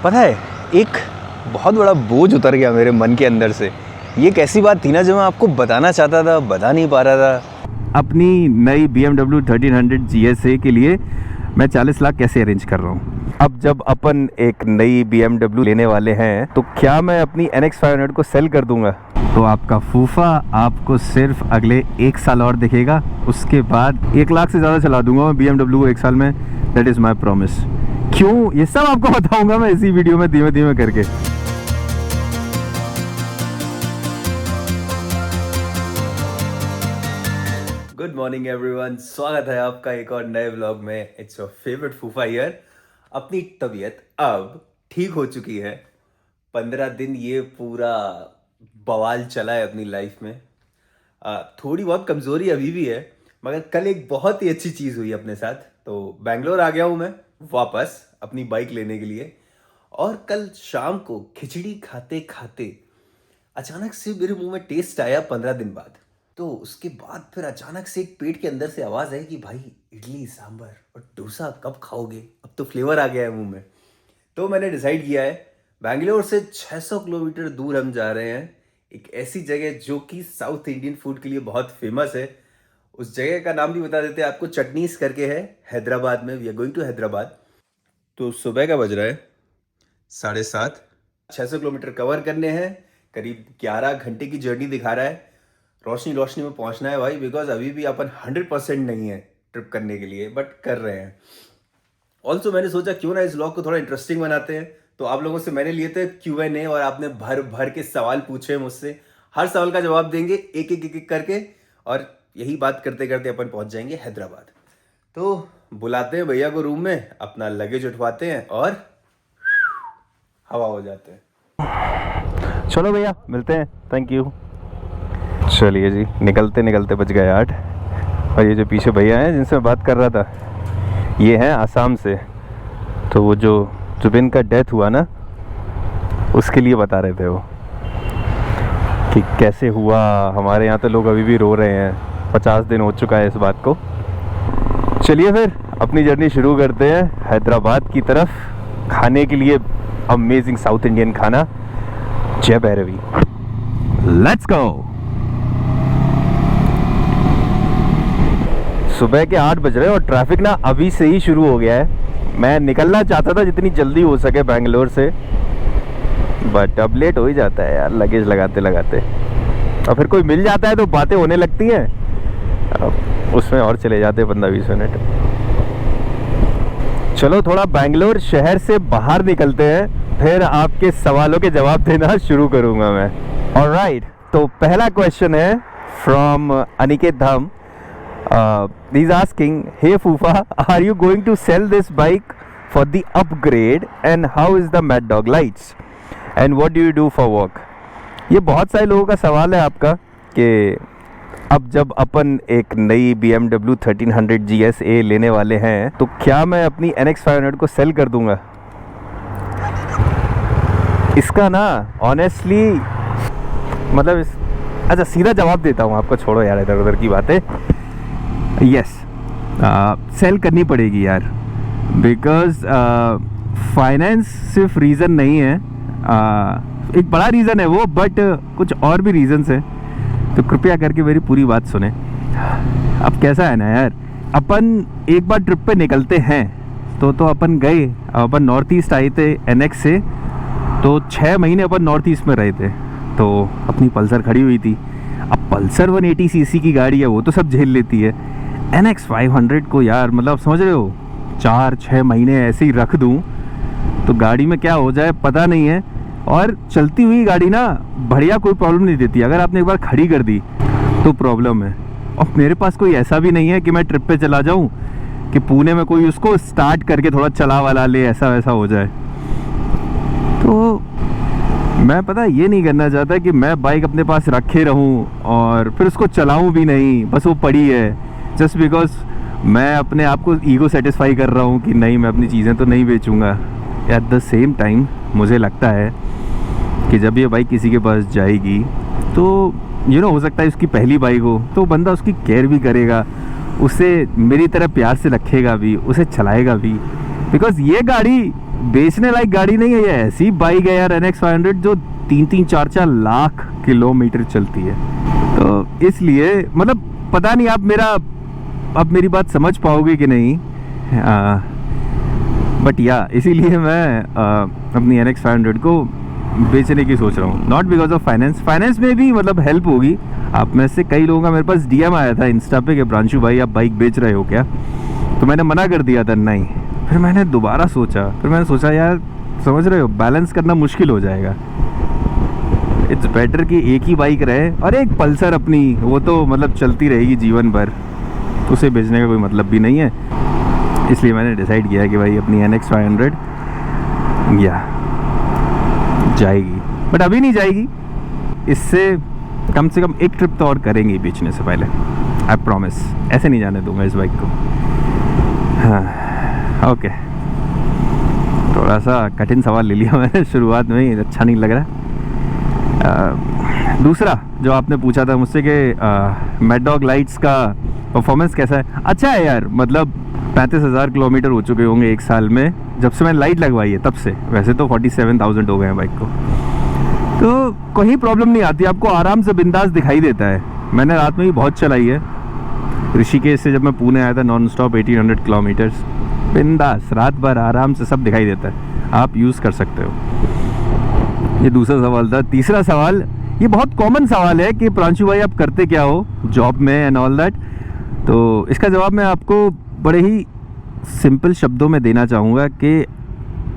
पता है, एक बहुत बड़ा बोझ उतर गया मेरे मन के अंदर से। ये कैसी बात थी ना जो मैं आपको बताना चाहता था, बता नहीं पा रहा था। अपनी नई BMW 1300 GSA के लिए मैं 40 लाख कैसे अरेंज कर रहा हूँ। अब जब अपन एक नई BMW लेने वाले हैं तो क्या मैं अपनी NX 500 को सेल कर दूंगा? तो आपका फूफा आपको सिर्फ अगले 1 साल और दिखेगा, उसके बाद 1 लाख से ज़्यादा चला दूंगा मैं BMW को 1 साल में। That is my promise. क्यों, ये सब आपको बताऊंगा मैं इसी वीडियो में धीमे धीमे करके। गुड मॉर्निंग एवरीवन, स्वागत है आपका एक और नए व्लॉग में। इट्स योर फेवरेट फूफा हियर। अपनी तबीयत अब ठीक हो चुकी है। 15 दिन ये पूरा बवाल चला है अपनी लाइफ में। थोड़ी बहुत कमज़ोरी अभी भी है, मगर कल एक बहुत ही अच्छी चीज़ हुई अपने साथ। तो बैंगलोर आ गया हूँ मैं वापस अपनी बाइक लेने के लिए। और कल शाम को खिचड़ी खाते खाते अचानक से मेरे मुंह में टेस्ट आया 15 दिन बाद। तो उसके बाद फिर अचानक से एक पेट के अंदर से आवाज़ आई कि भाई इडली सांभर और डोसा कब खाओगे, अब तो फ्लेवर आ गया है मुंह में। तो मैंने डिसाइड किया है, बैंगलोर से 600 किलोमीटर दूर हम जा रहे हैं एक ऐसी जगह जो कि साउथ इंडियन फूड के लिए बहुत फेमस है। उस जगह का नाम भी बता देते हैं आपको, चटनीस करके है, हैदराबाद में। We are going to Hyderabad. तो सुबह का बज रहा है 7:30। 600 किलोमीटर कवर करने हैं, करीब 11 घंटे की जर्नी दिखा रहा है। रोशनी रोशनी में पहुंचना है भाई, बिकॉज अभी भी अपन 100% नहीं है ट्रिप करने के लिए, बट कर रहे हैं। ऑल्सो मैंने सोचा क्यों ना इस व्लॉग को थोड़ा इंटरेस्टिंग बनाते हैं। तो आप लोगों से मैंने लिए थे Q&A और आपने भर भर के सवाल पूछे मुझसे। हर सवाल का जवाब देंगे एक एक करके, और यही बात करते करते अपन पहुंच जाएंगे हैदराबाद। तो बुलाते हैं भैया को रूम में, अपना लगेज उठवाते हैं और हवा हो जाते हैं। चलो भैया मिलते हैं, थैंक यू। चलिए जी, निकलते निकलते बज गए 8। और ये जो पीछे भैया हैं जिनसे मैं बात कर रहा था, ये हैं आसाम से। तो वो जो जुबिन का डेथ हुआ ना, उसके लिए बता रहे थे वो कि कैसे हुआ। हमारे यहाँ तो लोग अभी भी रो रहे हैं, 50 दिन हो चुका है इस बात को। चलिए फिर अपनी जर्नी शुरू करते हैं हैदराबाद की तरफ, खाने के लिए अमेजिंग साउथ इंडियन खाना, जय भैरवी। Let's go. सुबह के 8 बज रहे हैं और ट्रैफिक ना अभी से ही शुरू हो गया है। मैं निकलना चाहता था जितनी जल्दी हो सके बैंगलोर से, बट अब लेट हो ही जाता है यार लगेज लगाते लगाते। और फिर कोई मिल जाता है तो बातें होने लगती हैं, अब उसमें और चले जाते हैं 15-20 मिनट। चलो थोड़ा बैंगलोर शहर से बाहर निकलते हैं, फिर आपके सवालों के जवाब देना शुरू करूंगा मैं। ऑलराइट, तो पहला क्वेश्चन है from Aniket Dham. He's asking, hey Fufa, are you going to sell this bike for the upgrade and how is the Mad Dog lights and what do you do for work? ये बहुत सारे लोगों का सवाल है आपका कि अब जब अपन एक नई BMW 1300 GSA लेने वाले हैं तो क्या मैं अपनी NX 500 को सेल कर दूंगा। इसका ना ऑनेस्टली मतलब अच्छा सीधा जवाब देता हूँ आपको, छोड़ो यार इधर उधर की बातें। यस, सेल करनी पड़ेगी यार, बिकॉज फाइनेंस सिर्फ रीज़न नहीं है। एक बड़ा रीज़न है वो, बट कुछ और भी रीज़न्स हैं, तो कृपया करके मेरी पूरी बात सुने। अब कैसा है ना यार, अपन एक बार ट्रिप पे निकलते हैं तो अपन गए, अपन नॉर्थ ईस्ट आए थे NX से, तो 6 महीने अपन नॉर्थ ईस्ट में रहे थे। तो अपनी पल्सर खड़ी हुई थी। अब पल्सर 180 cc की गाड़ी है, वो तो सब झेल लेती है। NX 500 को यार मतलब समझ रहे हो, 4-6 महीने ऐसे ही रख दूं तो गाड़ी में क्या हो जाए पता नहीं है। और चलती हुई गाड़ी ना बढ़िया कोई प्रॉब्लम नहीं देती, अगर आपने एक बार खड़ी कर दी तो प्रॉब्लम है। और मेरे पास कोई ऐसा भी नहीं है कि मैं ट्रिप पे चला जाऊं कि पुणे में कोई उसको स्टार्ट करके थोड़ा चला वाला ले, ऐसा वैसा हो जाए। तो मैं पता ये नहीं करना चाहता कि मैं बाइक अपने पास रखे रहूं और फिर उसको चलाऊं भी नहीं, बस वो पड़ी है जस्ट बिकॉज मैं अपने आप को ईगो सेटिस्फाई कर रहा हूँ कि नहीं मैं अपनी चीज़ें तो नहीं बेचूंगा। एट द सेम टाइम मुझे लगता है कि जब ये बाइक किसी के पास जाएगी तो हो सकता है उसकी पहली बाइक हो, तो बंदा उसकी केयर भी करेगा, उसे मेरी तरह प्यार से रखेगा भी, उसे चलाएगा भी। बिकॉज ये गाड़ी बेचने लायक गाड़ी नहीं है, ये ऐसी बाइक है यार NX 500 जो 3-4 लाख किलोमीटर चलती है। तो इसलिए मतलब पता नहीं आप मेरी बात समझ पाओगे कि नहीं, बट या इसीलिए मैं अपनी NX 500 को बेचने की सोच रहा हूँ। नॉट बिकॉज ऑफ फाइनेंस में भी मतलब हेल्प होगी। आप में से कई लोगों का मेरे पास DM आया था इंस्टा पे कि प्रांशु भाई आप बाइक बेच रहे हो क्या, तो मैंने मना कर दिया था नहीं। फिर मैंने दोबारा सोचा, यार समझ रहे हो बैलेंस करना मुश्किल हो जाएगा। इट्स बेटर कि एक ही बाइक रहे, और एक पल्सर अपनी वो तो मतलब चलती रहेगी जीवन भर, उसे बेचने का कोई मतलब भी नहीं है। इसलिए मैंने डिसाइड किया कि भाई अपनी NX 500 या जाएगी, बट अभी नहीं जाएगी, इससे कम से कम एक ट्रिप तो और करेंगे बेचने से पहले, आई प्रॉमिस। ऐसे नहीं जाने दूंगा इस बाइक को। हाँ ओके, थोड़ा सा कठिन सवाल ले लिया मैंने शुरुआत में ही, अच्छा नहीं लग रहा। दूसरा जो आपने पूछा था मुझसे कि मैड डॉग लाइट्स का परफॉर्मेंस कैसा है। अच्छा है यार, मतलब 35,000 किलोमीटर हो चुके होंगे एक साल में जब से मैंने लाइट लगवाई है तब से। वैसे तो 47,000 हो गए हैं बाइक को, तो कोई प्रॉब्लम नहीं आती, आपको आराम से बिंदास दिखाई देता है। मैंने रात में भी बहुत चलाई है, ऋषिकेश से जब मैं पुणे आया था नॉन स्टॉप 1800 किलोमीटर्स, बिंदास रात भर आराम से सब दिखाई देता है, आप यूज़ कर सकते हो। ये दूसरा सवाल था। तीसरा सवाल, ये बहुत कॉमन सवाल है कि प्रांशु भाई आप करते क्या हो जॉब में एंड ऑल दैट। तो इसका जवाब मैं आपको बड़े ही सिंपल शब्दों में देना चाहूँगा कि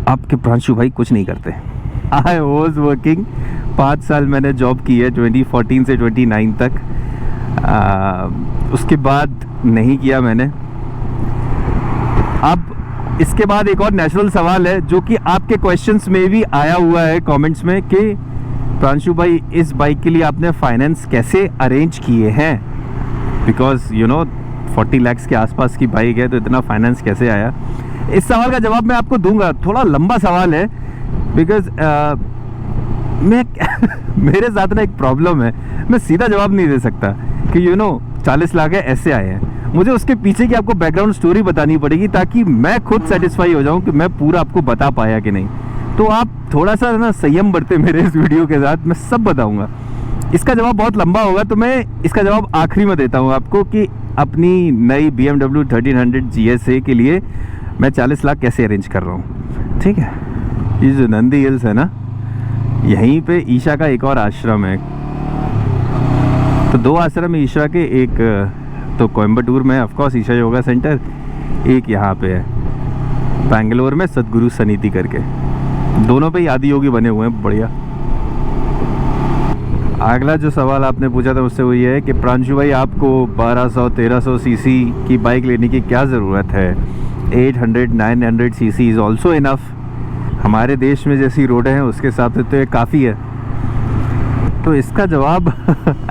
आपके प्रांशु भाई कुछ नहीं करते। आई वॉज वर्किंग, 5 साल मैंने जॉब की है 2014 से 2029 तक। उसके बाद नहीं किया मैंने। अब इसके बाद एक और नेचुरल सवाल है जो कि आपके क्वेश्चंस में भी आया हुआ है कमेंट्स में कि प्रांशु भाई इस बाइक के लिए आपने फाइनेंस कैसे अरेंज किए हैं, बिकॉज यू नो 40 लाख के आसपास की बाइक है, तो इतना फाइनेंस कैसे आया। इस सवाल का जवाब मैं आपको दूंगा, थोड़ा लंबा सवाल है बिकॉज मैं मेरे साथ ना एक प्रॉब्लम है, मैं सीधा जवाब नहीं दे सकता कि 40 लाख है ऐसे आए हैं। मुझे उसके पीछे की आपको बैकग्राउंड स्टोरी बतानी पड़ेगी ताकि मैं खुद सेटिस्फाई हो जाऊं कि मैं पूरा आपको बता पाया कि नहीं। तो आप थोड़ा सा ना संयम बरते मेरे इस वीडियो के साथ, मैं सब बताऊंगा। इसका जवाब बहुत लंबा होगा, तो मैं इसका जवाब आखिरी में देता हूं आपको कि अपनी नई BMW 1300 GSA के लिए मैं 40 लाख कैसे अरेंज कर रहा हूँ। ठीक है, ये जो नंदी हिल्स है ना, यहीं पे ईशा का एक और आश्रम है। तो 2 आश्रम है ईशा के, एक तो कोयम्बटूर में of course Isha Yoga centre, एक यहाँ पे है बैंगलोर में सदगुरु सनिधि करके। दोनों पे ही आदि योगी बने हुए हैं, बढ़िया। अगला जो सवाल आपने पूछा था उससे वो ये है कि प्रांशु भाई आपको 1200-1300 सीसी की बाइक लेने की क्या ज़रूरत है, 800-900 सीसी इज़ ऑल्सो इनफ। हमारे देश में जैसी रोडें हैं उसके हिसाब से तो ये काफ़ी है। तो इसका जवाब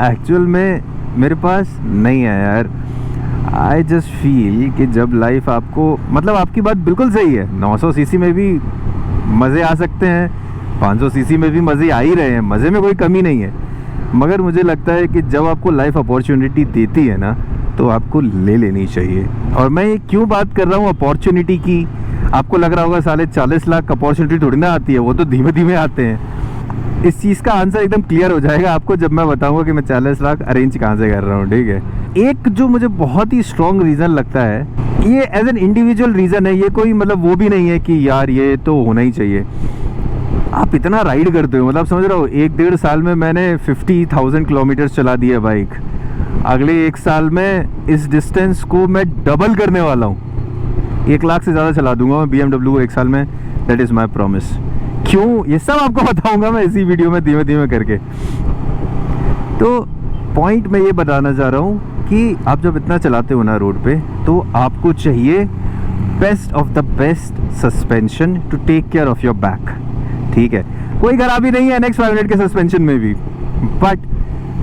एक्चुअल में मेरे पास नहीं है यार। आई जस्ट फील कि जब लाइफ आपको, मतलब आपकी बात बिल्कुल सही है, 900 सीसी में भी मज़े आ सकते हैं, 500 सीसी में भी मज़े आ ही रहे हैं, मज़े में कोई कमी नहीं है। मगर मुझे लगता है कि जब आपको लाइफ अपॉर्चुनिटी देती है ना, तो आपको ले लेनी चाहिए। और मैं ये क्यों बात कर रहा हूँ अपॉर्चुनिटी की, आपको लग रहा होगा साले 40 लाख अपॉर्चुनिटी थोड़ी ना आती है, वो तो धीमे धीमे आते हैं। इस चीज़ का आंसर एकदम क्लियर हो जाएगा आपको जब मैं बताऊंगा कि मैं 40 लाख अरेंज कहाँ से कर रहा हूँ। ठीक है, एक जो मुझे बहुत ही स्ट्रॉन्ग रीज़न लगता है, ये एज एन इंडिविजुअल रीज़न है, ये कोई मतलब वो भी नहीं है कि यार ये तो होना ही चाहिए। आप इतना राइड करते हो, मतलब समझ रहे हो, 1-1.5 साल में मैंने 50,000 किलोमीटर चला दी है बाइक। अगले 1 साल में इस डिस्टेंस को मैं डबल करने वाला हूँ, 1 लाख से ज़्यादा चला दूंगा मैं BMW को 1 साल में। That is my promise. क्यों, ये सब आपको बताऊंगा मैं इसी वीडियो में धीमे धीमे करके। तो पॉइंट मैं ये बताना चाह रहा हूँ कि आप जब इतना चलाते हो ना रोड पे, तो आपको चाहिए best of the best suspension to take care of your back. ठीक है, कोई खराबी नहीं है NX 500 के सस्पेंशन में भी, बट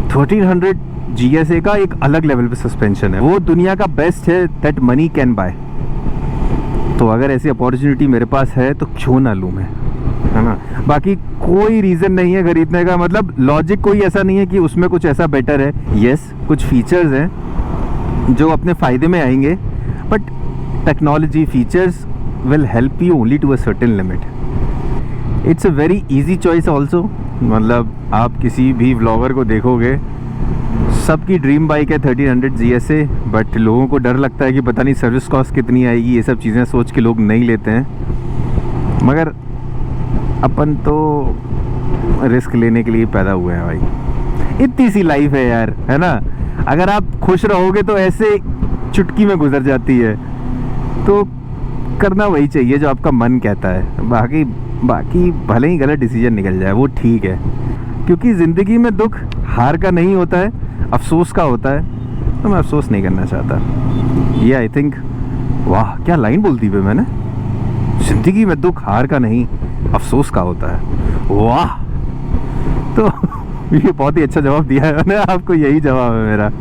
1300 GSA का एक अलग लेवल पे सस्पेंशन है, वो दुनिया का बेस्ट है दैट मनी कैन बाय। तो अगर ऐसी अपॉर्चुनिटी मेरे पास है तो क्यों ना लूँ मैं, है ना। बाकी कोई रीज़न नहीं है खरीदने का, मतलब लॉजिक कोई ऐसा नहीं है कि उसमें कुछ ऐसा बेटर है। यस, कुछ फीचर्स हैं जो अपने फ़ायदे में आएंगे, but technology features will help you only to a certain limit. It's a very easy choice also. मतलब आप किसी भी व्लॉगर को देखोगे, सबकी ड्रीम बाइक है 1300 GSA, बट लोगों को डर लगता है कि पता नहीं सर्विस कॉस्ट कितनी आएगी, ये सब चीज़ें सोच के लोग नहीं लेते हैं। मगर अपन तो रिस्क लेने के लिए पैदा हुए हैं भाई। इतनी सी लाइफ है यार, है ना। अगर आप खुश रहोगे तो ऐसे चुटकी में गुजर जाती है, तो करना वही चाहिए जो आपका मन कहता है। बाकी भले ही गलत डिसीजन निकल जाए वो ठीक है, क्योंकि ज़िंदगी में दुख हार का नहीं होता है, अफसोस का होता है। तो मैं अफसोस नहीं करना चाहता। ये आई थिंक, वाह क्या लाइन बोल दी मैंने, ज़िंदगी में दुख हार का नहीं अफसोस का होता है। वाह, तो ये बहुत ही अच्छा जवाब दिया है मैंने आपको, यही जवाब है मेरा।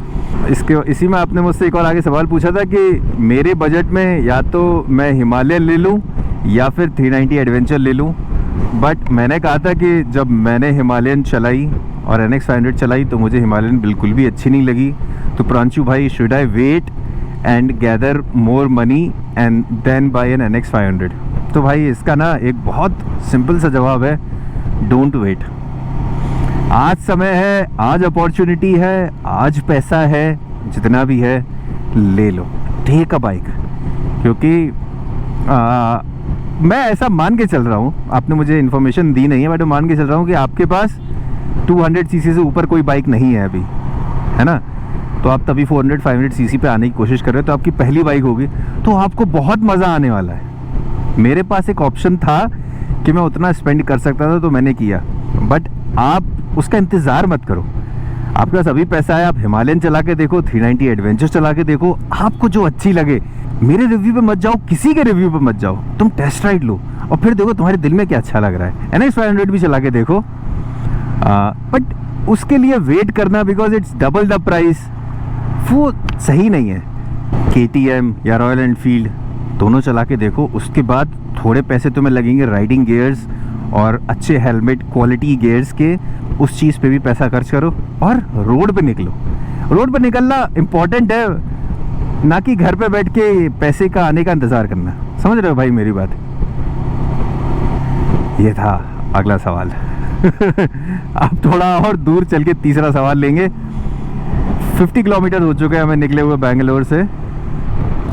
इसी में आपने मुझसे एक और आगे सवाल पूछा था कि मेरे बजट में या तो मैं हिमालयन ले लूँ या फिर 390 एडवेंचर ले लूँ। बट मैंने कहा था कि जब मैंने हिमालयन चलाई और NX 500 चलाई तो मुझे हिमालयन बिल्कुल भी अच्छी नहीं लगी। तो प्रांशु भाई, should I wait and gather more money and then buy an NX 500? तो भाई इसका ना एक बहुत सिंपल सा जवाब है, डोंट वेट। आज समय है, आज अपॉर्चुनिटी है, आज पैसा है, जितना भी है ले लो, टेक अ बाइक। क्योंकि मैं ऐसा मान के चल रहा हूँ, आपने मुझे इन्फॉर्मेशन दी नहीं है, बट मान के चल रहा हूँ कि आपके पास 200 सीसी से ऊपर कोई बाइक नहीं है अभी, है ना। तो आप तभी 400-500 सीसी पे आने की कोशिश कर रहे हो, तो आपकी पहली बाइक होगी, तो आपको बहुत मज़ा आने वाला है। मेरे पास एक ऑप्शन था कि मैं उतना स्पेंड कर सकता था, तो मैंने किया। बट आप उसका इंतज़ार मत करो, आपके पास अभी पैसा है, आप हिमालयन चला के देखो, 390 एडवेंचर चला के देखो, आपको जो अच्छी लगे। मेरे रिव्यू पे मत जाओ, किसी के रिव्यू पे मत जाओ, तुम टेस्ट राइड लो और फिर देखो तुम्हारे दिल में क्या अच्छा लग रहा है। NX 500 भी चला के देखो, बट उसके लिए वेट करना because it's double the price, वो सही नहीं है। KTM या रॉयल एनफील्ड दोनों चला के देखो, उसके बाद थोड़े पैसे तुम्हें लगेंगे राइडिंग गियर्स और अच्छे हेलमेट क्वालिटी गियर्स के, उस चीज़ पे भी पैसा खर्च करो और रोड पे निकलो। रोड पे निकलना इम्पॉर्टेंट है, ना कि घर पे बैठ के पैसे का आने का इंतज़ार करना। समझ रहे हो भाई मेरी बात? ये था अगला सवाल। अब थोड़ा और दूर चल के तीसरा सवाल लेंगे। 50 किलोमीटर हो चुके हैं हमें निकले हुए बैंगलोर से।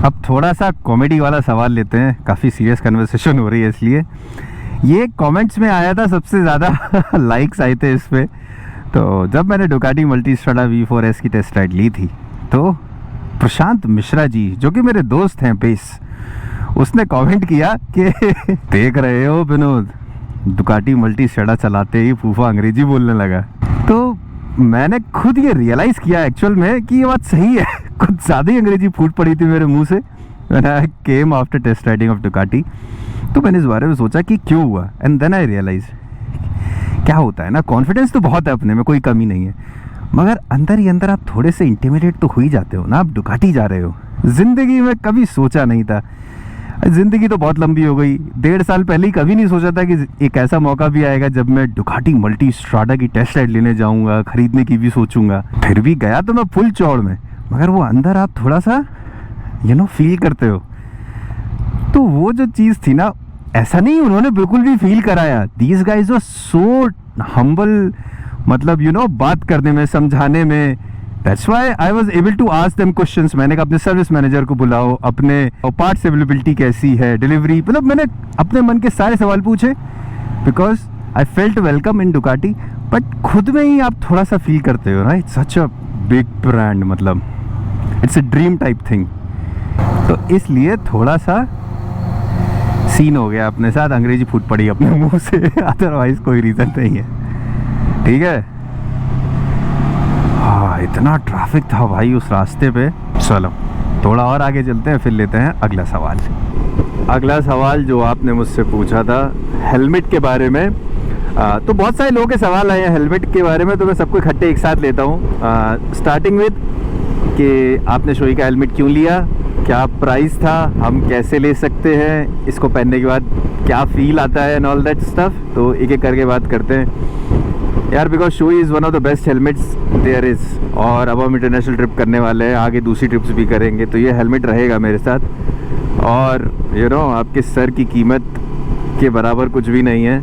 अब थोड़ा सा कॉमेडी वाला सवाल लेते हैं, काफ़ी सीरियस कन्वर्सेशन हो रही है इसलिए। ये कमेंट्स में आया था, सबसे ज़्यादा लाइक्स आए थे इस पे। तो जब मैंने डुकाटी मल्टीस्ट्राडा V4S की टेस्ट राइड ली थी, तो प्रशांत मिश्रा जी, जो कि मेरे दोस्त हैं बेस, उसने कमेंट किया कि देख रहे हो विनोद, डुकाटी मल्टीस्ट्राडा चलाते ही फूफा अंग्रेजी बोलने लगा। तो मैंने खुद ये रियलाइज़ किया एक्चुअल में कि ये बात सही है। कुछ ज़्यादा ही अंग्रेजी फूट पड़ी थी मेरे मुंह से when I came after test riding of Ducati. तो मैंने इस बारे में सोचा कि क्यों हुआ, एंड देन आई रियलाइज क्या होता है ना, कॉन्फिडेंस तो बहुत है अपने में, कोई कमी नहीं है, मगर अंदर ही अंदर आप थोड़े से इंटिमिडेट तो हो ही जाते हो ना। आप डुकाटी जा रहे हो, ज़िंदगी में कभी सोचा नहीं था, ज़िंदगी तो बहुत लंबी हो गई, 1.5 साल पहले ही कभी नहीं सोचा था कि एक ऐसा मौका भी आएगा जब मैं डुकाटी मल्टीस्ट्राडा की टेस्ट राइड लेने जाऊंगा, खरीदने की भी सोचूंगा। फिर भी गया तो मैं फुल चौड़ में, मगर वो अंदर आप थोड़ा सा फील करते हो। तो वो जो चीज़ थी ना, ऐसा नहीं उन्होंने बिल्कुल भी फील कराया। These guys were so humble, मतलब बात करने में, समझाने में। That's why I was able to ask them questions. मैंने कहा अपने सर्विस मैनेजर को बुलाओ, अपने पार्ट्स अवेलेबिलिटी कैसी है, डिलीवरी, मतलब मैंने अपने मन के सारे सवाल पूछे because I felt welcome in Ducati. But खुद में ही आप थोड़ा सा फील करते हो ना, it's such a big brand, मतलब it's a dream type thing. तो इसलिए थोड़ा सा सीन हो गया अपने साथ, अंग्रेजी फूट पड़ी अपने मुंह से, अदरवाइज कोई रीज़न नहीं है। ठीक है। हाँ, इतना ट्रैफिक था भाई उस रास्ते पे। चलो थोड़ा और आगे चलते हैं, फिर लेते हैं अगला सवाल। अगला सवाल जो आपने मुझसे पूछा था हेलमेट के बारे में, तो बहुत सारे लोगों के सवाल आए हैं हेलमेट के बारे में, तो मैं सबको इकट्ठे एक साथ लेता हूँ। स्टार्टिंग विद कि आपने शोई का हेलमेट क्यों लिया, क्या प्राइस था, हम कैसे ले सकते हैं, इसको पहनने के बाद क्या फील आता है एंड ऑल दैट स्टफ। तो एक एक करके बात करते हैं यार, because Shoei is one of the best helmets there is. और अब हम इंटरनेशनल ट्रिप करने वाले हैं, आगे दूसरी ट्रिप्स भी करेंगे, तो ये हेलमेट रहेगा मेरे साथ। और आपके सर की कीमत के बराबर कुछ भी नहीं है,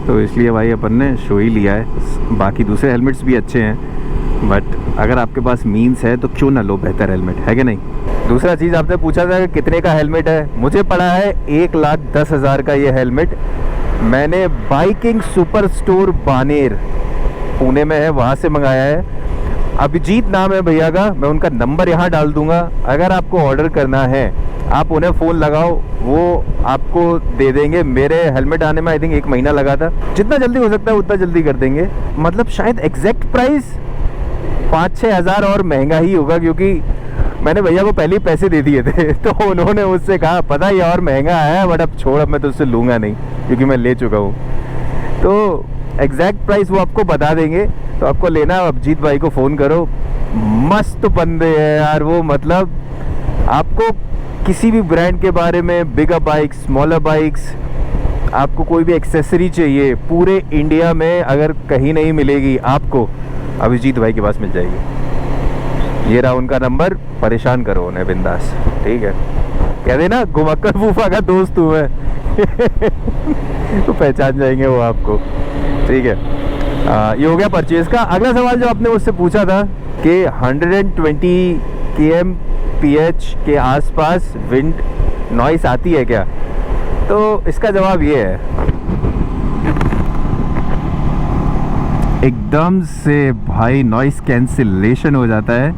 तो इसलिए भाई अपन ने शो ही लिया है। बाकी दूसरे हेलमेट्स भी अच्छे हैं, बट अगर आपके पास मीन्स है तो क्यों ना लो बेहतर हेलमेट, है कि नहीं। दूसरा चीज़ आपने पूछा था कि कितने का हेलमेट है। मुझे पड़ा है 1,10,000 का ये हेलमेट। मैंने biking super store Baner, Pune में है, वहाँ से मंगाया है। अभिजीत नाम है भैया का, मैं उनका नंबर यहाँ डाल दूंगा। अगर आपको ऑर्डर करना है आप उन्हें फ़ोन लगाओ, वो आपको दे देंगे। मेरे हेलमेट आने में आई थिंक 1 महीना लगा था। जितना जल्दी हो सकता है उतना जल्दी कर देंगे। मतलब शायद एग्जैक्ट प्राइस 5-6 हज़ार और महंगा ही होगा, क्योंकि मैंने भैया को पहले ही पैसे दे दिए थे तो उन्होंने मुझसे कहा पता ही और महंगा है, बट अब छोड़, अब मैं तुझसे लूँगा नहीं क्योंकि मैं ले चुका हूँ। तो एग्जैक्ट प्राइस वो आपको बता देंगे, तो आपको लेना है अभिजीत भाई को फ़ोन करो। मस्त बंदे हैं यार वो। मतलब आपको किसी भी ब्रांड के बारे में, बिगर बाइक्स, स्मॉलर बाइक्स, आपको कोई भी एक्सेसरी चाहिए पूरे इंडिया में अगर कहीं नहीं मिलेगी आपको, अभिजीत भाई के पास मिल जाएगी। ये रहा उनका नंबर, परेशान करो उन्हें बिंदास, ठीक है। कह देना घुमक्कर फूफा का दोस्त हूँ मैं तो पहचान जाएंगे वो आपको, ठीक है। ये हो गया परचेज का। अगला सवाल जो आपने मुझसे पूछा था कि 120 kmph के आसपास विंड नॉइस आती है क्या, तो इसका जवाब ये है, एकदम से भाई नॉइस कैंसिलेशन हो जाता है।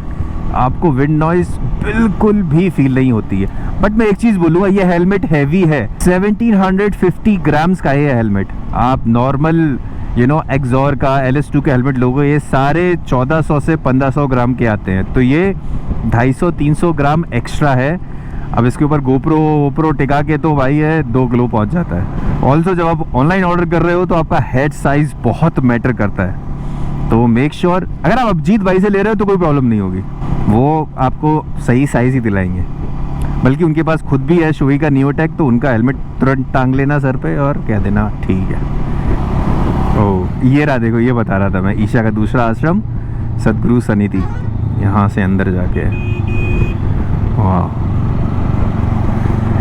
आपको विंड नॉइस बिल्कुल भी फील नहीं होती है। बट मैं एक चीज़ बोलूँगा, ये हेलमेट हैवी है। 1750 ग्राम्स का ये हेलमेट। आप नॉर्मल एक्सॉर का LS2 के हेलमेट लोगे, ये सारे 1400 से 1500 ग्राम के आते हैं, तो ये 250-300 ग्राम एक्स्ट्रा है। अब इसके ऊपर गोप्रो टिका के तो भाई है 2 किलो पहुंच जाता है। ऑल्सो जब आप ऑनलाइन ऑर्डर कर रहे हो तो आपका हेड साइज बहुत मैटर करता है, तो मेक श्योर अगर आप अभिजीत भाई से ले रहे हो तो कोई प्रॉब्लम नहीं होगी, वो आपको सही साइज ही दिलाएंगे। बल्कि उनके पास खुद भी है शोई का नियोटेक, तो उनका हेलमेट तुरंत टांग लेना सर पे और कह देना ठीक है। ओह ये रहा, देखो ये बता रहा था मैं, ईशा का दूसरा आश्रम सदगुरु सनिधि, यहाँ से अंदर जाके। वाह,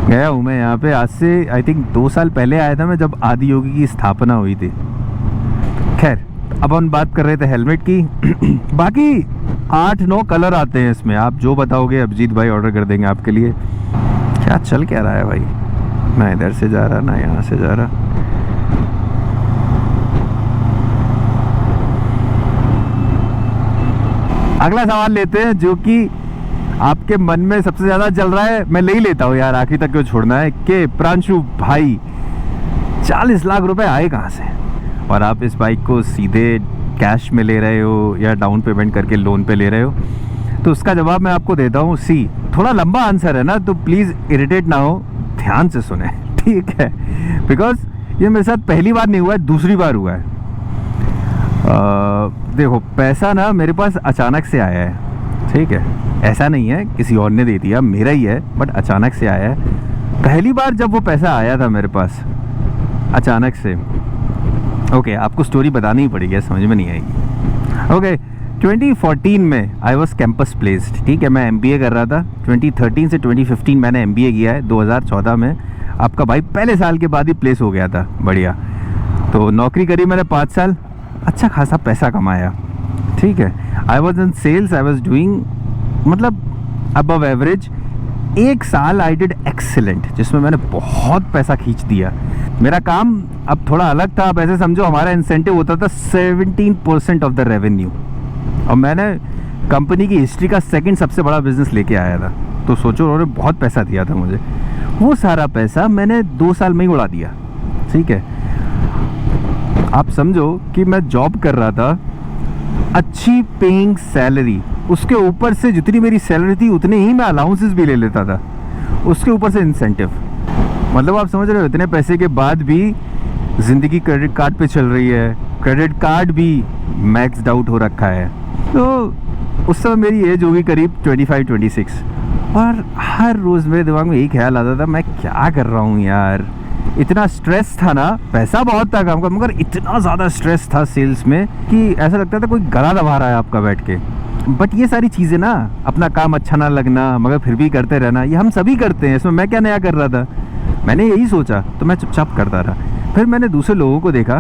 गया हूँ मैं यहाँ पे आज से आई थिंक 2 साल पहले आया था मैं, जब आदि योगी की स्थापना हुई थी। खैर अब हम बात कर रहे थे हेलमेट की बाकी 8-9 कलर आते हैं इसमें, आप जो बताओगे अभिजीत भाई ऑर्डर कर देंगे आपके लिए। क्या चल क्या रहा है भाई, ना इधर से जा रहा ना यहाँ से जा रहा। अगला सवाल लेते हैं जो कि आपके मन में सबसे ज़्यादा चल रहा है, मैं ले ही लेता हूँ यार, आखिर तक क्यों छोड़ना है, कि प्रांशु भाई 40 लाख रुपए आए कहाँ से, और आप इस बाइक को सीधे कैश में ले रहे हो या डाउन पेमेंट करके लोन पे ले रहे हो। तो उसका जवाब मैं आपको देता हूँ। थोड़ा लंबा आंसर है ना, तो प्लीज़ इरिटेट ना हो, ध्यान से सुने, ठीक है। बिकॉज ये मेरे साथ पहली बार नहीं हुआ है, दूसरी बार हुआ है। देखो पैसा ना मेरे पास अचानक से आया है, ठीक है, ऐसा नहीं है किसी और ने दे दिया, मेरा ही है, बट अचानक से आया है। पहली बार जब वो पैसा आया था मेरे पास अचानक से, ओके आपको स्टोरी बतानी ही पड़ेगी, समझ में नहीं आएगी। ओके 2014 में आई वॉज कैंपस प्लेस्ड, ठीक है, मैं MBA कर रहा था। 2013 से 2015 मैंने MBA किया है। 2014 में आपका भाई पहले साल के बाद ही प्लेस हो गया था, बढ़िया। तो नौकरी करी मैंने 5 साल, अच्छा खासा पैसा कमाया, ठीक है। I was in sales, I was doing मतलब अबव एवरेज। 1 साल आई डिड एक्सीलेंट, जिसमें मैंने बहुत पैसा खींच दिया। मेरा काम अब थोड़ा अलग था, आप ऐसे समझो हमारा इंसेंटिव होता था 17% ऑफ द रेवेन्यू, और मैंने कंपनी की हिस्ट्री का 2nd सबसे बड़ा बिजनेस लेके आया था। तो सोचो उन्होंने बहुत पैसा दिया था मुझे, वो सारा पैसा मैंने 2 साल में ही उड़ा दिया, ठीक है। आप समझो कि मैं जॉब कर रहा था, अच्छी पेइंग सैलरी, उसके ऊपर से जितनी मेरी सैलरी थी उतने ही मैं अलाउंसेस भी ले लेता था, उसके ऊपर से इंसेंटिव। मतलब आप समझ रहे हो, इतने पैसे के बाद भी ज़िंदगी क्रेडिट कार्ड पे चल रही है, क्रेडिट कार्ड भी मैक्सड आउट हो रखा है। तो उस समय मेरी एज होगी करीब 25-26, और हर रोज़ मेरे दिमाग में यही ख्याल आता था, मैं क्या कर रहा हूँ यार। इतना स्ट्रेस था ना, पैसा बहुत था काम का, मगर इतना ज़्यादा स्ट्रेस था सेल्स में कि ऐसा लगता था कोई गला दबा रहा है आपका बैठ के। बट ये सारी चीज़ें ना, अपना काम अच्छा ना लगना मगर फिर भी करते रहना, ये हम सभी करते हैं। इसमें मैं क्या नया कर रहा था, मैंने यही सोचा तो मैं चुपचाप करता रहा। फिर मैंने दूसरे लोगों को देखा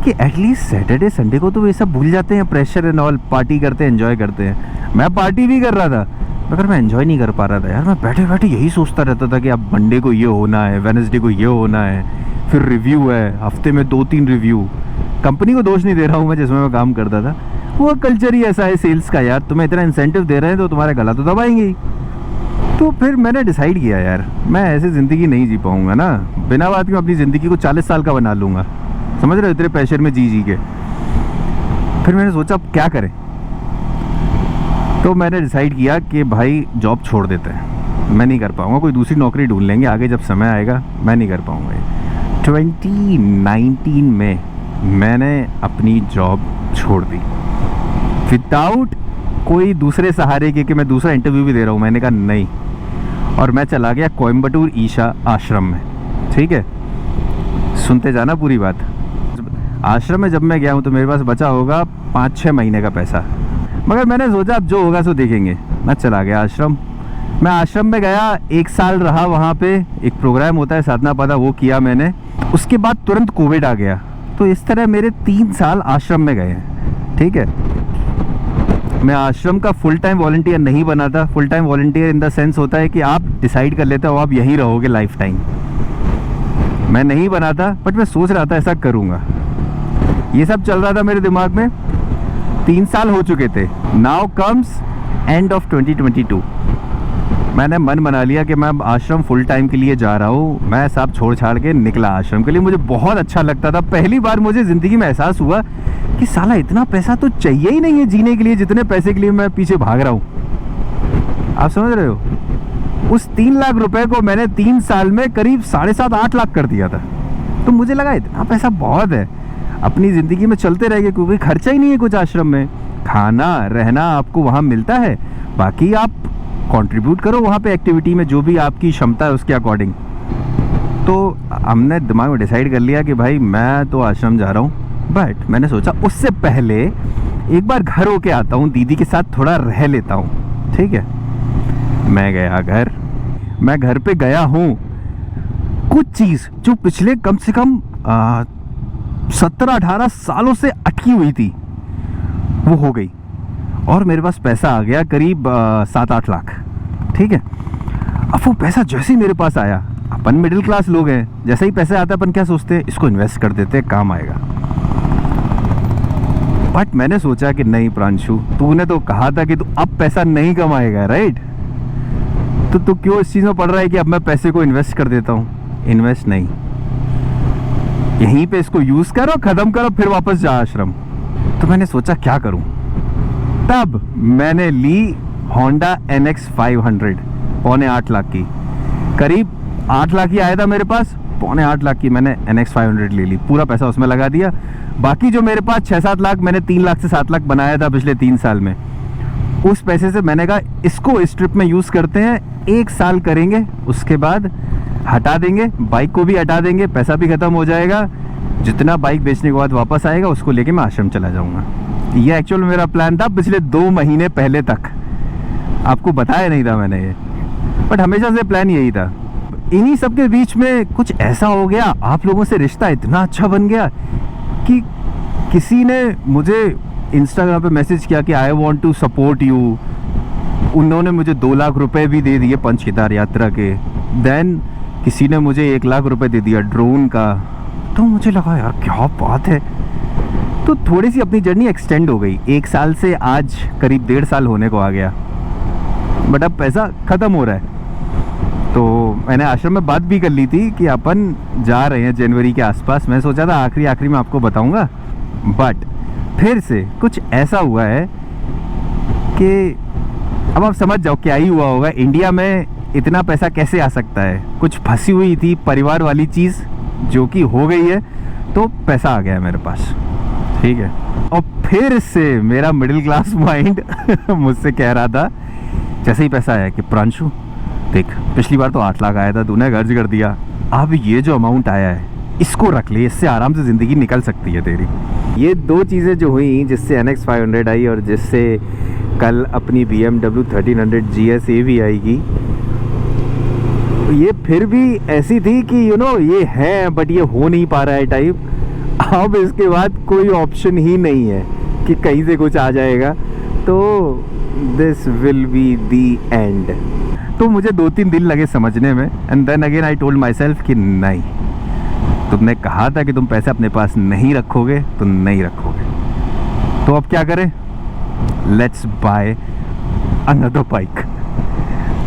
कि एटलीस्ट सैटरडे संडे को तो ये सब भूल जाते हैं, प्रेशर एंड ऑल, पार्टी करते हैं, एंजॉय करते हैं। मैं पार्टी भी कर रहा था मगर मैं एंजॉय नहीं कर पा रहा था यार। मैं बैठे बैठे यही सोचता रहता था कि अब मंडे को ये होना है, वेडनेसडे को ये होना है, फिर रिव्यू है, हफ्ते में 2-3 रिव्यू। कंपनी को दोष नहीं दे रहा हूँ मैं जिसमें मैं काम करता था, वो कल्चर ही ऐसा है सेल्स का यार, तुम्हें इतना इंसेंटिव दे रहे हैं तो तुम्हारा गला तो दबाएंगे ही। तो फिर मैंने डिसाइड किया यार मैं ऐसे ज़िंदगी नहीं जी पाऊँगा ना, बिना बात के अपनी ज़िंदगी को 40 साल का बना लूँगा, समझ रहे हो, इतने प्रेशर में जी के। फिर मैंने सोचा अब क्या करें, तो मैंने डिसाइड किया कि भाई जॉब छोड़ देते हैं, मैं नहीं कर पाऊँगा, कोई दूसरी नौकरी ढूंढ लेंगे आगे जब समय आएगा, मैं नहीं कर पाऊँगा। 2019 में मैंने अपनी जॉब छोड़ दी विदाउट कोई दूसरे सहारे के कि मैं दूसरा इंटरव्यू भी दे रहा हूँ। मैंने कहा नहीं, और मैं चला गया कोयम्बटूर ईशा आश्रम में। ठीक है, सुनते जाना पूरी बात। आश्रम में जब मैं गया हूँ तो मेरे पास बचा होगा 5-6 महीने का पैसा, मगर मैंने सोचा अब जो होगा सो देखेंगे। मैं चला गया आश्रम। मैं आश्रम में गया, 1 साल रहा वहाँ पे। एक प्रोग्राम होता है साधना पादा, वो किया मैंने। उसके बाद तुरंत कोविड आ गया, तो इस तरह मेरे 3 साल आश्रम में गए हैं। ठीक है, मैं आश्रम का फुल टाइम वॉलंटियर नहीं बना था। Full time volunteer in the sense होता है कि आप डिसाइड कर लेते हो आप यहीं रहोगे लाइफ टाइम। मैं नहीं बना था, बट मैं सोच रहा था ऐसा करूँगा। ये सब चल रहा था मेरे दिमाग में। 3 साल हो चुके थे। Now comes end of 2022। मैंने मन बना लिया कि मैं अब आश्रम फुल टाइम के लिए जा रहा हूँ। मैं सब छोड़ छाड़ के निकला आश्रम के लिए। मुझे बहुत अच्छा लगता था। पहली बार मुझे ज़िंदगी में एहसास हुआ कि साला इतना पैसा तो चाहिए ही नहीं है जीने के लिए जितने पैसे के लिए मैं पीछे भाग रहा हूँ। आप समझ रहे हो? उस 3 लाख रुपए को मैंने 3 साल में करीब 7.5-8 लाख कर दिया था। तो मुझे लगा इतना पैसा बहुत है, अपनी ज़िंदगी में चलते रहेंगे, क्योंकि खर्चा ही नहीं है कुछ आश्रम में। खाना रहना आपको वहाँ मिलता है, बाकी आप कंट्रीब्यूट करो वहाँ पे एक्टिविटी में जो भी आपकी क्षमता है उसके अकॉर्डिंग। तो हमने दिमाग में डिसाइड कर लिया कि भाई मैं तो आश्रम जा रहा हूँ, बट मैंने सोचा उससे पहले एक बार घर होके आता हूँ, दीदी के साथ थोड़ा रह लेता हूँ। ठीक है, मैं गया घर। मैं घर पे गया हूँ, कुछ चीज़ जो पिछले कम से कम 17-18 सालों से अटकी हुई थी वो हो गई, और मेरे पास पैसा आ गया करीब 7-8 लाख। ठीक है, अब वो पैसा जैसे ही मेरे पास आया, अपन मिडिल क्लास लोग हैं, जैसे ही पैसा आता है अपन क्या सोचते हैं, इसको इन्वेस्ट कर देते हैं, काम आएगा। बट मैंने सोचा कि नहीं प्रांशु, तूने तो कहा था कि तू अब पैसा नहीं कमाएगा, राइट? तो तू क्यों इस चीज़ में पड़ रहा है कि अब मैं पैसे को इन्वेस्ट कर देता हूँ? इन्वेस्ट नहीं, यहीं पे इसको यूज़ करो, ख़त्म करो, फिर वापस जा आश्रम। तो मैंने सोचा क्या करूँ, तब मैंने ली होंडा NX 500 7.25 लाख की। करीब 8 लाख ही आया था मेरे पास, 7.25 लाख की मैंने NX 500 ले ली। पूरा पैसा उसमें लगा दिया। बाकी जो मेरे पास 6-7 लाख, मैंने 3 लाख से 7 लाख बनाया था पिछले 3 साल में। उस पैसे से मैंने कहा इसको इस ट्रिप में यूज़ करते हैं, 1 साल करेंगे, उसके बाद हटा देंगे, बाइक को भी हटा देंगे, पैसा भी ख़त्म हो जाएगा। जितना बाइक बेचने के बाद वापस आएगा उसको लेके मैं आश्रम चला जाऊँगा। ये एक्चुअल मेरा प्लान था पिछले 2 महीने पहले तक। आपको बताया नहीं था मैंने ये, बट हमेशा से प्लान यही था। इन्हीं सब के बीच में कुछ ऐसा हो गया, आप लोगों से रिश्ता इतना अच्छा बन गया कि किसी ने मुझे इंस्टाग्राम पे मैसेज किया कि I want to support you. उन्होंने मुझे 2 लाख रुपए भी दे दिए पंच केदार यात्रा के। देन किसी ने मुझे 1 लाख रुपए दे दिया ड्रोन का। तो मुझे लगा यार क्या बात है। तो थोड़ी सी अपनी जर्नी एक्सटेंड हो गई, 1 साल से आज करीब 1.5 साल होने को आ गया, बट अब पैसा ख़त्म हो रहा है। तो मैंने आश्रम में बात भी कर ली थी कि अपन जा रहे हैं जनवरी के आसपास। मैं सोचा था आखिरी में आपको बताऊंगा, बट फिर से कुछ ऐसा हुआ है कि अब आप समझ जाओ क्या ही हुआ होगा। इंडिया में इतना पैसा कैसे आ सकता है? कुछ फंसी हुई थी परिवार वाली चीज़ जो कि हो गई है, तो पैसा आ गया है मेरे पास। ठीक है, और फिर से मेरा मिडिल क्लास माइंड मुझसे कह रहा था जैसे ही पैसा आया कि प्रांशु देख, पिछली बार तो 8 लाख आया था, तूने खर्च कर दिया, अब ये जो अमाउंट आया है इसको रख ले, इससे आराम से ज़िंदगी निकल सकती है तेरी। ये 2 चीज़ें जो हुई, जिससे NX 500 आई और जिससे कल अपनी BMW 1300 GS भी आएगी। ये फिर भी ऐसी थी कि ये है बट ये हो नहीं पा रहा है टाइप। अब इसके बाद कोई ऑप्शन ही नहीं है कि कहीं से कुछ आ जाएगा, तो this will be the end. तो मुझे 2-3 दिन लगे समझने में, and then again I told myself कि नहीं, तुमने कहा था कि तुम पैसे अपने पास नहीं रखोगे तो नहीं रखोगे। तो अब क्या करें? Let's by another bike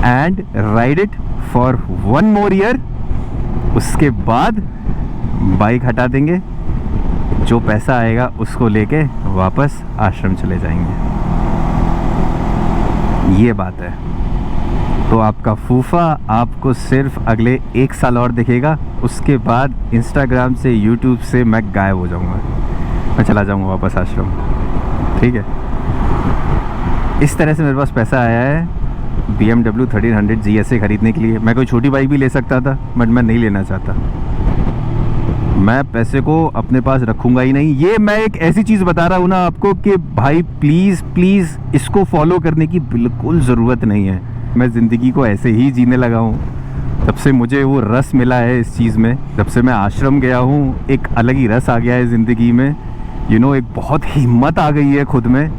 and ride it for 1 more year। उसके बाद बाइक हटा देंगे, जो पैसा आएगा उसको लेके वापस आश्रम चले जाएंगे। ये बात है। तो आपका फूफा आपको सिर्फ अगले 1 साल और दिखेगा, उसके बाद इंस्टाग्राम से, यूट्यूब से मैं गायब हो जाऊंगा, मैं चला जाऊंगा वापस आश्रम। ठीक है, इस तरह से मेरे पास पैसा आया है BMW 1300 GS खरीदने के लिए। मैं कोई छोटी बाइक भी ले सकता था बट मैं नहीं लेना चाहता। मैं पैसे को अपने पास रखूंगा ही नहीं। ये मैं एक ऐसी चीज़ बता रहा हूँ ना आपको कि भाई प्लीज़ प्लीज़ इसको फॉलो करने की बिल्कुल ज़रूरत नहीं है। मैं ज़िंदगी को ऐसे ही जीने लगा हूँ। जब से मुझे वो रस मिला है इस चीज़ में, जब से मैं आश्रम गया हूँ, एक अलग ही रस आ गया है ज़िंदगी में। एक बहुत हिम्मत आ गई है खुद में।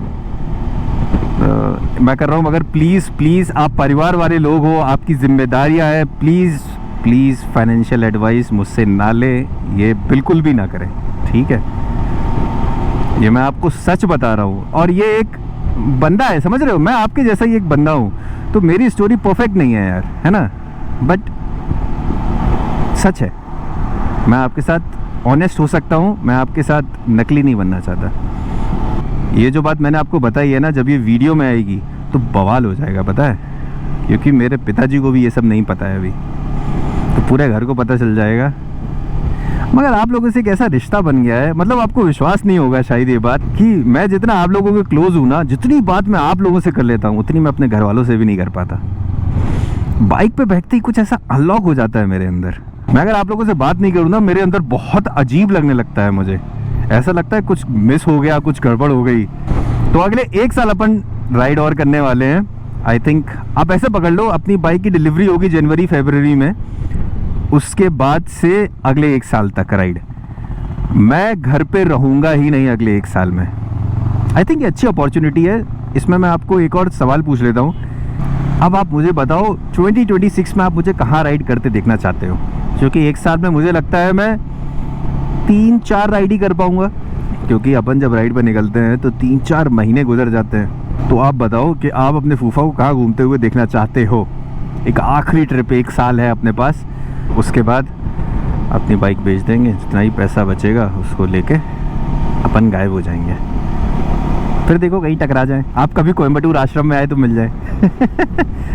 मैं कर रहा हूँ, मगर प्लीज़ प्लीज़ आप परिवार वाले लोग हो, आपकी जिम्मेदारियाँ हैं, प्लीज़ प्लीज़ फाइनेंशियल एडवाइस मुझसे ना ले, ये बिल्कुल भी ना करें। ठीक है, ये मैं आपको सच बता रहा हूँ। और ये एक बंदा है, समझ रहे हो, मैं आपके जैसा ही एक बंदा हूँ। तो मेरी स्टोरी परफेक्ट नहीं है यार, है ना, बट सच है। मैं आपके साथ ऑनेस्ट हो सकता हूँ, मैं आपके साथ नकली नहीं बनना चाहता। ये जो बात मैंने आपको बताई है ना, जब ये वीडियो में आएगी तो बवाल हो जाएगा, पता है, क्योंकि मेरे पिताजी को भी ये सब नहीं पता है अभी, तो पूरे घर को पता चल जाएगा। मगर आप लोगों से एक ऐसा रिश्ता बन गया है, मतलब आपको विश्वास नहीं होगा शायद ये बात, कि मैं जितना आप लोगों के क्लोज हूँ ना, जितनी बात मैं आप लोगों से कर लेता हूँ उतनी मैं अपने घर वालों से भी नहीं कर पाता। बाइक पे बैठते ही कुछ ऐसा अनलॉक हो जाता है मेरे अंदर। मैं अगर आप लोगों से बात नहीं करूँ ना, मेरे अंदर बहुत अजीब लगने लगता है। मुझे ऐसा लगता है कुछ मिस हो गया, कुछ गड़बड़ हो गई। तो अगले 1 साल अपन राइड और करने वाले हैं। आई थिंक आप ऐसे पकड़ लो, अपनी बाइक की डिलीवरी होगी जनवरी-फरवरी में, उसके बाद से अगले 1 साल तक राइड मैं घर पे रहूँगा ही नहीं अगले 1 साल में। आई थिंक ये अच्छी अपॉर्चुनिटी है। इसमें मैं आपको एक और सवाल पूछ लेता हूँ। अब आप मुझे बताओ 2026 में आप मुझे कहाँ राइड करते देखना चाहते हो? क्योंकि 1 साल में मुझे लगता है मैं 3-4 राइड ही कर पाऊँगा, क्योंकि अपन जब राइड पर निकलते हैं तो 3-4 महीने गुजर जाते हैं। तो आप बताओ कि आप अपने फूफा को कहाँ घूमते हुए देखना चाहते हो? एक आखिरी ट्रिप 1 साल है अपने पास, उसके बाद अपनी बाइक बेच देंगे, जितना ही पैसा बचेगा उसको लेके अपन गायब हो जाएंगे। फिर देखो कहीं टकरा जाए, आप कभी कोयम्बटूर आश्रम में आए तो मिल जाए।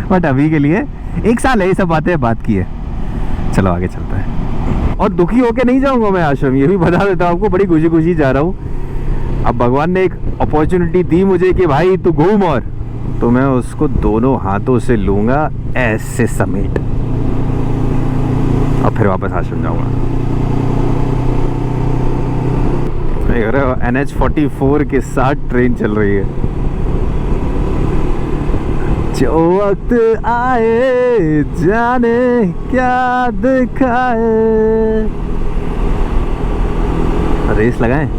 बट अभी के लिए 1 साल है, ये सब बातें बात की है। चलो आगे चलता है। और दुखी होके नहीं जाऊंगा मैं आश्रम, ये भी बता देता हूँ आपको, बड़ी खुशी खुशी जा रहा हूँ। अब भगवान ने एक अपॉर्चुनिटी दी मुझे कि भाई तू घूम, और तो मैं उसको दोनों हाथों से लूँगा ऐसे समेट, और फिर वापस आश्रम जाऊँगा। NH44 के साथ ट्रेन चल रही है। जो वक्त आए जाने क्या दिखाए। रेस लगाएं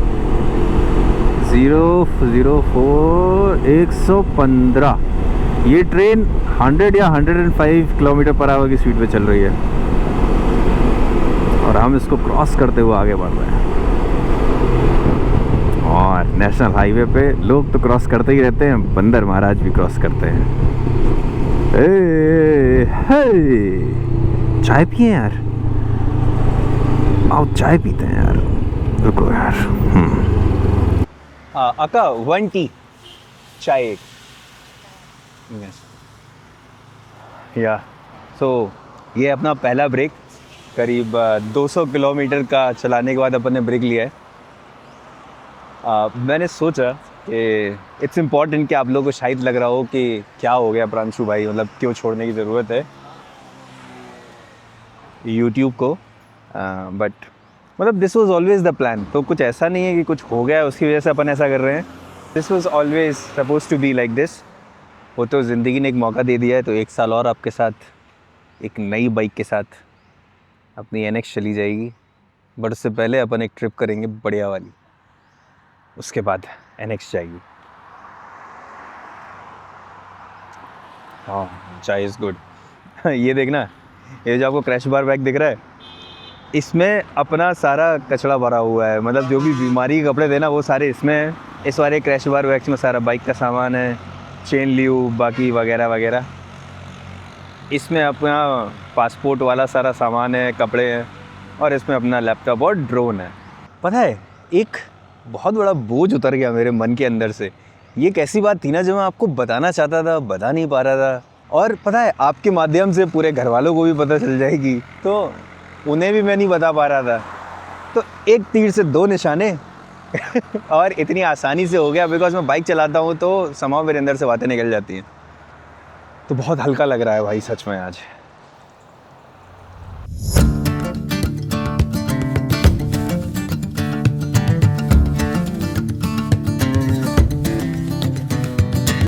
004 115। ये ट्रेन 100 या 105 किलोमीटर पर आवर की स्पीड पे चल रही है, और हम इसको क्रॉस करते हुए आगे बढ़ रहे हैं। और नेशनल हाईवे पे लोग तो क्रॉस करते ही रहते हैं, बंदर महाराज भी क्रॉस करते हैं। चाय पिए यार, आओ चाय पीते हैं यार, रुको यार। अका 1 टी चाय एक। या सो ये अपना पहला ब्रेक, करीब 200 किलोमीटर का चलाने के बाद अपन ने ब्रेक लिया है। मैंने सोचा कि इट्स इम्पॉर्टेंट कि आप लोगों को शायद लग रहा हो कि क्या हो गया प्रांशु भाई, मतलब क्यों छोड़ने की ज़रूरत है यूट्यूब को। बट मतलब this was always the plan. तो कुछ ऐसा नहीं है कि कुछ हो गया उसकी वजह से अपन ऐसा कर रहे हैं। This was always suppose to be like this. वो तो ज़िंदगी ने एक मौका दे दिया है, तो 1 साल और आपके साथ एक नई बाइक के साथ अपनी NX चली जाएगी। बट उससे पहले अपन एक ट्रिप करेंगे बढ़िया वाली, उसके बाद NX जाएगी। हाँ, चाय इज़ गुड। ये देखना, ये जो आपको क्रैश बार बैग दिख रहा है, इसमें अपना सारा कचरा भरा हुआ है। मतलब जो भी बीमारी के कपड़े थे ना, वो सारे इसमें है। इस वाले क्रैश बार बैग्स में सारा बाइक का सामान है, चेन ल्यूब बाकी वगैरह वगैरह। इसमें अपना पासपोर्ट वाला सारा सामान है, कपड़े हैं, और इसमें अपना लैपटॉप और ड्रोन है। पता है, एक बहुत बड़ा बोझ उतर गया मेरे मन के अंदर से। ये एक ऐसी बात थी ना जो मैं आपको बताना चाहता था, बता नहीं पा रहा था। और पता है, आपके माध्यम से पूरे घर वालों को भी पता चल जाएगी, तो उन्हें भी मैं नहीं बता पा रहा था। तो एक तीर से 2 निशाने और इतनी आसानी से हो गया, बिकॉज मैं बाइक चलाता हूँ तो समाव मेरे अंदर से बातें निकल जाती हैं। तो बहुत हल्का लग रहा है भाई सच में आज।